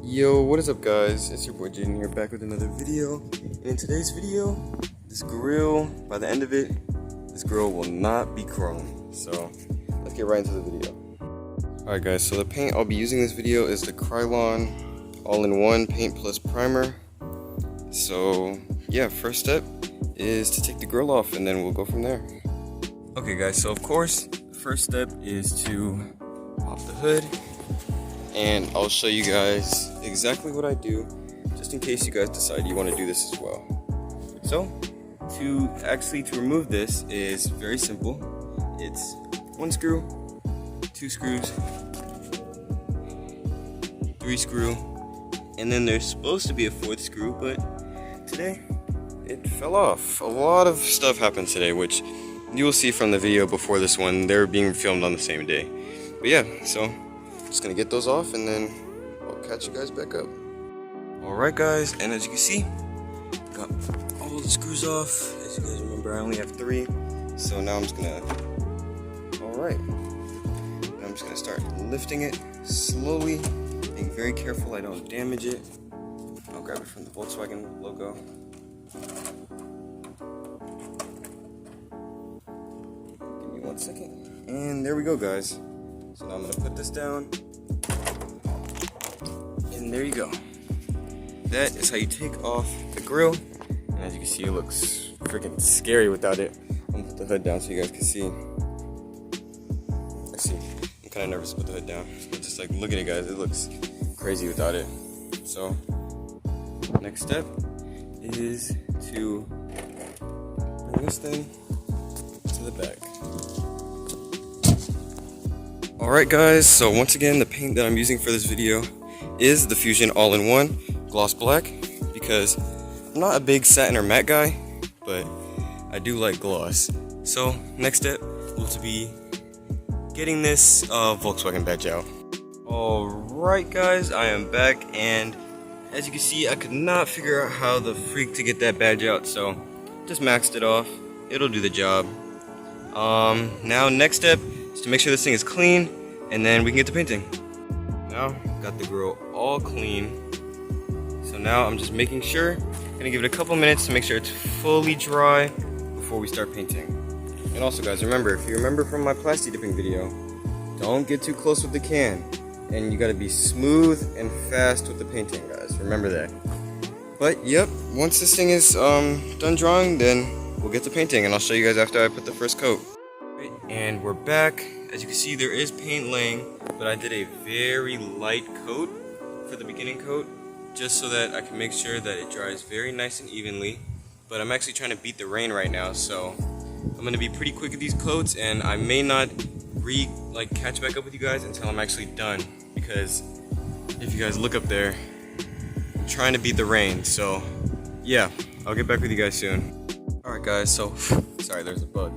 Yo, what is up guys? It's your boy Jaden here, back with another video. And in today's video, this grill, by the end of it, this grill will not be chrome. So let's get right into the video. Alright guys, so the paint I'll be using in this video is the Krylon all-in-one paint plus primer. So yeah, first step is to take the grill off and then we'll go from there. Okay guys, so of course, the first step is to pop the hood. And I'll show you guys exactly what I do, just in case you guys decide you want to do this as well. So, to remove this is very simple. It's 1 screw, 2 screws, 3 screw, and then there's supposed to be a 4th screw, but today it fell off. A lot of stuff happened today, which you will see from the video before this one. They're being filmed on the same day. But yeah, so just gonna get those off and then I'll catch you guys back up. Alright guys, and as you can see, got all the screws off. As you guys remember, I only have 3. So now I'm just gonna, now I'm just gonna start lifting it slowly, being very careful I don't damage it. I'll grab it from the Volkswagen logo. Give me 1 second. And there we go guys. So now I'm gonna put this down, and there you go. That is how you take off the grill, and as you can see, it looks freaking scary without it. I'm gonna put the hood down so you guys can see. I'm kind of nervous to put the hood down, but just like look at it guys, it looks crazy without it. So next step is to bring this thing to the back. Alright guys, so once again, the paint that I'm using for this video is the Fusion all-in-one gloss black, because I'm not a big satin or matte guy, but I do like gloss. So next step will to be getting this Volkswagen badge out. Alright guys, I am back, and as you can see, I could not figure out how the freak to get that badge out, so just maxed it off. It'll do the job. Now next step is to make sure this thing is clean, and then we can get to painting. Now, got the grill all clean. So now I'm just making sure, gonna give it a couple minutes to make sure it's fully dry before we start painting. And also guys, remember, if you remember from my plasti dipping video, don't get too close with the can. And you gotta be smooth and fast with the painting guys, remember that. But yep, once this thing is done drying, then we'll get to painting, and I'll show you guys after I put the first coat. And we're back. As you can see, there is paint laying, but I did a very light coat for the beginning coat, just so that I can make sure that it dries very nice and evenly. But I'm actually trying to beat the rain right now, so I'm gonna be pretty quick with these coats, and I may not catch back up with you guys until I'm actually done, because if you guys look up there, I'm trying to beat the rain. So yeah, I'll get back with you guys soon. Alright guys, so sorry, there's a bug.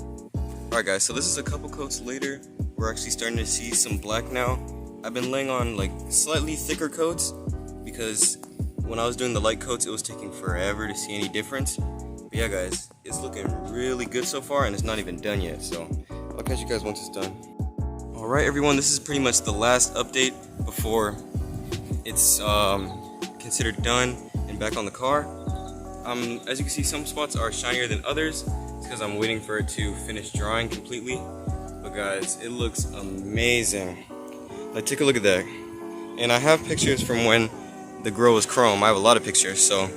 Alright guys, so this is a couple coats later. We're actually starting to see some black now. I've been laying on like slightly thicker coats because when I was doing the light coats, it was taking forever to see any difference. But yeah guys, it's looking really good so far, and it's not even done yet, so I'll catch you guys once it's done. Alright everyone, this is pretty much the last update before it's considered done and back on the car. As you can see, some spots are shinier than others. It's because I'm waiting for it to finish drying completely. But guys, it looks amazing. Like, take a look at that. And I have pictures from when the grill was chrome. I have a lot of pictures, so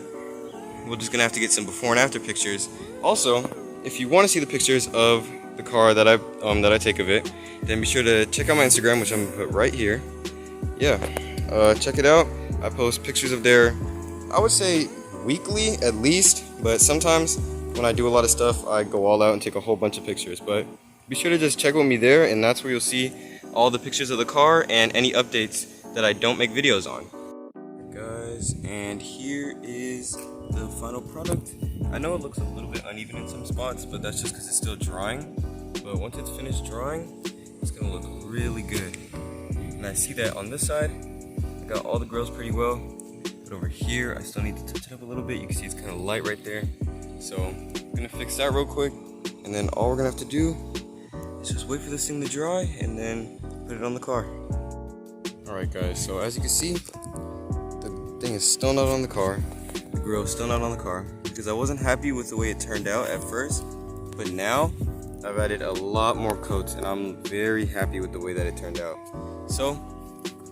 we're just gonna have to get some before and after pictures. Also, if you want to see the pictures of the car that I take of it, then be sure to check out my Instagram, which I'm gonna put right here. Yeah, check it out. I post pictures of there, I would say weekly at least, but sometimes when I do a lot of stuff, I go all out and take a whole bunch of pictures. But be sure to just check with me there, and that's where you'll see all the pictures of the car and any updates that I don't make videos on. Guys, and here is the final product. I know it looks a little bit uneven in some spots, but that's just because it's still drying. But once it's finished drying, it's gonna look really good. And I see that on this side, I got all the grills pretty well. But over here, I still need to touch it up a little bit. You can see it's kind of light right there. So I'm gonna fix that real quick, and then all we're gonna have to do is just wait for this thing to dry and then put it on the car. Alright guys, so as you can see, the thing is still not on the car. The grill is still not on the car because I wasn't happy with the way it turned out at first, but now I've added a lot more coats and I'm very happy with the way that it turned out. So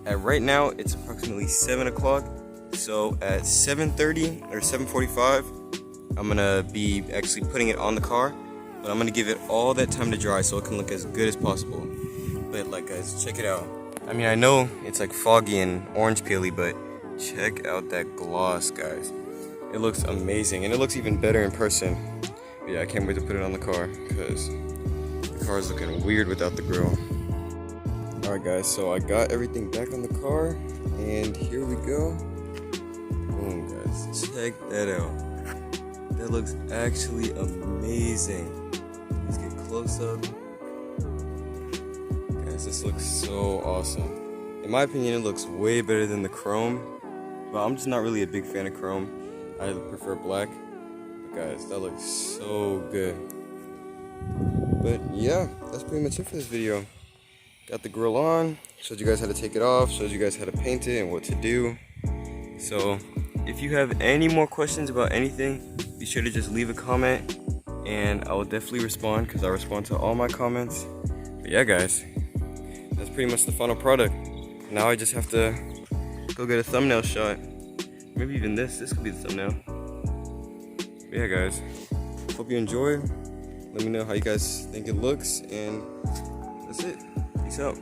right now it's approximately 7 o'clock. So at 7:30 or 7:45, I'm gonna be actually putting it on the car, but I'm gonna give it all that time to dry so it can look as good as possible. But like, guys, check it out. I mean, I know it's like foggy and orange peely, but check out that gloss, guys. It looks amazing, and it looks even better in person. But yeah, I can't wait to put it on the car because the car is looking weird without the grill. Alright guys, so I got everything back on the car, and here we go. Boom, guys, check that out. That looks actually amazing. Let's get close up. Guys, this looks so awesome. In my opinion, it looks way better than the chrome, but I'm just not really a big fan of chrome. I prefer black. But guys, that looks so good. But yeah, that's pretty much it for this video. Got the grill on, showed you guys how to take it off, showed you guys how to paint it and what to do. So if you have any more questions about anything, be sure to just leave a comment and I will definitely respond because I respond to all my comments. But yeah guys, that's pretty much the final product. Now I just have to go get a thumbnail shot. Maybe even this could be the thumbnail. But yeah guys, hope you enjoy. Let me know how you guys think it looks, and that's it. Peace out.